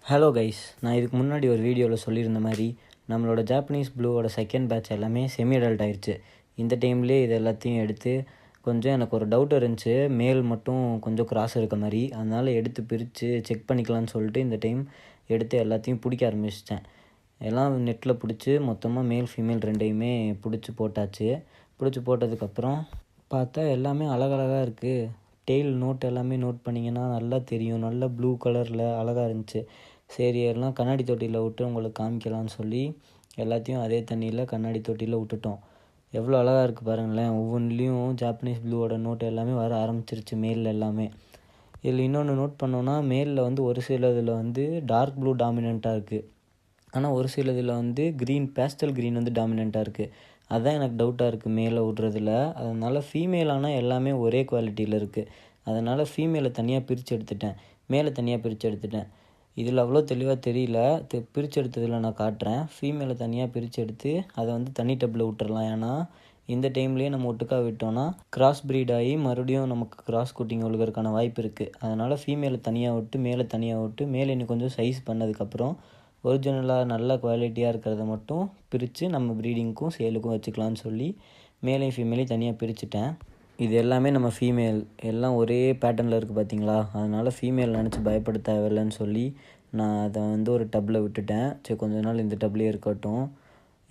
Hello guys, நான் இதுக்கு முன்னாடி ஒரு வீடியோவில் சொல்லியிருந்த மாதிரி நம்மளோட ஜாப்பனீஸ் ப்ளூவோட செகண்ட் பேட்ச் எல்லாமே செமி அடல்ட் ஆயிடுச்சு. இந்த டைம்லேயே இது எல்லாத்தையும் எடுத்து கொஞ்சம் எனக்கு ஒரு டவுட் இருந்துச்சு, மேல் மட்டும் கொஞ்சம் கிராஸ் இருக்க மாதிரி. அதனால் எடுத்து பிரித்து செக் பண்ணிக்கலான்னு சொல்லிட்டு இந்த டைம் எடுத்து எல்லாத்தையும் பிடிக்க ஆரம்பிச்சிட்டேன். எல்லாம் நெட்டில் பிடிச்சி மொத்தமாக மேல் ஃபீமேல் ரெண்டையுமே பிடிச்சி போட்டாச்சு. பிடிச்சி போட்டதுக்கப்புறம் பார்த்தா எல்லாமே அழகழகாக இருக்குது. டெய்ல் நோட் எல்லாமே நோட் பண்ணிங்கன்னா நல்லா தெரியும், நல்லா ப்ளூ கலரில் அழகாக இருந்துச்சு. சரி, எல்லாம் கண்ணாடி தொட்டியில் விட்டு உங்களுக்கு காமிக்கலான்னு சொல்லி எல்லாத்தையும் அதே தண்ணியில் கண்ணாடி தொட்டியில் விட்டுட்டோம். எவ்வளோ அழகாக இருக்குது பாருங்களேன். ஒவ்வொன்றுலேயும் ஜாப்பனீஸ் ப்ளூவோட நோட் எல்லாமே வர ஆரம்பிச்சிருச்சு மேலில் எல்லாமே. இதில் இன்னொன்று நோட் பண்ணோன்னா, மேலில் ஒரு சில இதில் டார்க் ப்ளூ டாமினண்ட்டாக இருக்குது. ஆனால் ஒரு சில இதில் க்ரீன், பேஸ்டல் க்ரீன் டாமினண்ட்டாக இருக்குது. அதுதான் எனக்கு டவுட்டாக இருக்குது மேலே விட்றதுல. அதனால் ஃபீமேலானால் எல்லாமே ஒரே குவாலிட்டியில் இருக்குது. அதனால் ஃபீமேலை தனியாக பிரித்து எடுத்துட்டேன், மேலே தனியாக பிரித்து எடுத்துட்டேன். இதில் அவ்வளோ தெளிவாக தெரியல, பிரித்து எடுத்ததில் நான் காட்டுறேன். ஃபீமேலை தனியாக பிரித்து எடுத்து அதை தனி டப்பில் விட்டுறலாம். ஏன்னா இந்த டைம்லேயே நம்ம ஒட்டுக்காக விட்டோன்னா கிராஸ் ப்ரீட் ஆகி மறுபடியும் நமக்கு கிராஸ் குட்டிங் ஒழுகிறதுக்கான வாய்ப்பு இருக்குது. அதனால் ஃபீமேலை தனியாக விட்டு மேலே தனியாக விட்டு மேலே இன்னும் கொஞ்சம் சைஸ் பண்ணதுக்கப்புறம் ஒரிஜினலாக நல்ல குவாலிட்டியாக இருக்கிறத மட்டும் பிரித்து நம்ம ப்ரீடிங்க்கும் சேலுக்கும் வச்சுக்கலான்னு சொல்லி மேலையும் ஃபீமேலையும் தனியாக பிரிச்சுட்டேன். இது எல்லாமே நம்ம ஃபீமேல், எல்லாம் ஒரே பேட்டர்னில் இருக்குது பார்த்தீங்களா. அதனால் ஃபீமேல் நினச்சி பயப்பட தேவையில்லைன்னு சொல்லி நான் அதை ஒரு டப்பில் விட்டுட்டேன். சரி, கொஞ்ச நாள் இந்த டப்லேயே இருக்கட்டும்,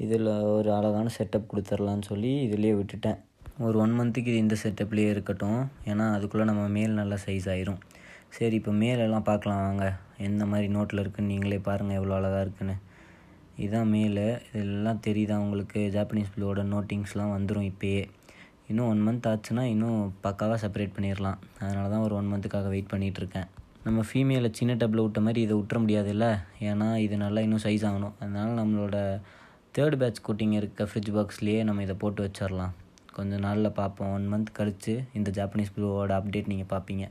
இதில் ஒரு அழகான செட்டப் கொடுத்துர்லான்னு சொல்லி இதிலே விட்டுட்டேன். ஒரு 1 மந்த்துக்கு இது இந்த செட்டப்லேயே இருக்கட்டும், ஏன்னா அதுக்குள்ளே நம்ம மேல் நல்ல சைஸ் ஆயிரும். சரி, இப்போ மேலெல்லாம் பார்க்கலாம் வாங்க. எந்த மாதிரி நோட்டில் இருக்குதுன்னு நீங்களே பாருங்கள், எவ்வளோ அழகாக இருக்குன்னு. இதுதான் மேல். இதெல்லாம் தெரியுதா உங்களுக்கு? ஜாப்பனீஸ் ப்ளூவோட நோட்டிங்ஸ்லாம் வந்துடும் இப்போயே. இன்னும் 1 மந்த் ஆச்சுன்னா இன்னும் பக்காவாக செப்பரேட் பண்ணிடலாம். அதனால தான் ஒரு 1 மந்த்துக்காக வெயிட் பண்ணிகிட்ருக்கேன். நம்ம ஃபீமேலை சின்ன டப்பில் விட்ட மாதிரி இதை விட்டுற முடியாதுல்ல, ஏன்னா இது நல்லா இன்னும் சைஸ் ஆகணும். அதனால் நம்மளோட 3rd பேட்ச் குட்டிங்க இருக்க ஃப்ரிட்ஜ் பாக்ஸ்லேயே நம்ம இதை போட்டு வச்சிடலாம். கொஞ்சம் நாளில் பார்ப்போம். 1 மந்த் கழித்து இந்த ஜாப்பனீஸ் ப்ளூவோட அப்டேட் நீங்கள் பார்ப்பீங்க.